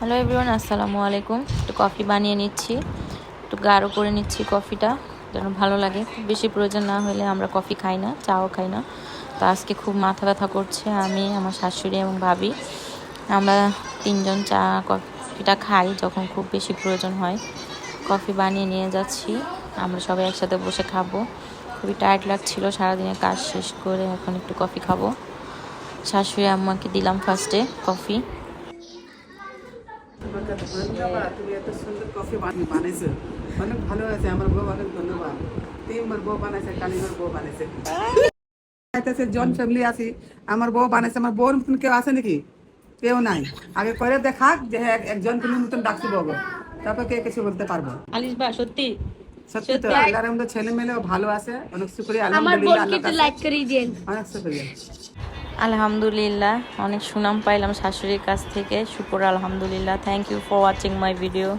Hello everyone, আসসালামু আলাইকুম। একটু কফি বানিয়ে নিচ্ছি, একটু গাঢ় করে নিচ্ছি কফিটা যেন ভালো লাগে। খুব বেশি প্রয়োজন না হলে আমরা কফি খাই না, চাও খাই না। তো আজকে খুব মাথা ব্যথা করছে, আমি, আমার শাশুড়ি এবং ভাবি আমরা তিনজন চা কফিটা খাই যখন খুব বেশি প্রয়োজন হয়। কফি বানিয়ে নিয়ে যাচ্ছি, আমরা সবাই একসাথে বসে খাবো। খুবই টায়ার্ড লাগছিল সারাদিনের কাজ শেষ করে, এখন একটু কফি খাবো। শাশুড়ি আম্মাকে দিলাম ফার্স্টে কফি। তুমি এত সুন্দর কফি বানিয়েছো, অনেক ভালো আছে। আমার বউ অনেক ধন্যবাদ। তিনবার বউ বানাইছে, কালিমার বউ বানাইছে। জন ফ্যামিলি আছি, আমার বউ বানাইছে। আমার বউর মতন কেউ আছে নাকি? কেউ নাই। আগে করে দেখাক যে একজন তুমি মতন ডাকতে বলবো, তারপর কে কিছু বলতে পারবো। আলিশ বা সত্যি সত্যি তো, আল্লাহর রহমতে ছেলে মেয়েও ভালো আছে। অনেক শুকরিয়া, আলহামদুলিল্লাহ। আল্লাহর কাছে লাইক করে দিয়েন, অনেক শুকরিয়া। আলহামদুলিল্লাহ, অনেক সুনাম পাইলাম শাশুড়ির কাছ থেকে। শুকর আলহামদুলিল্লাহ। Thank you for watching my video.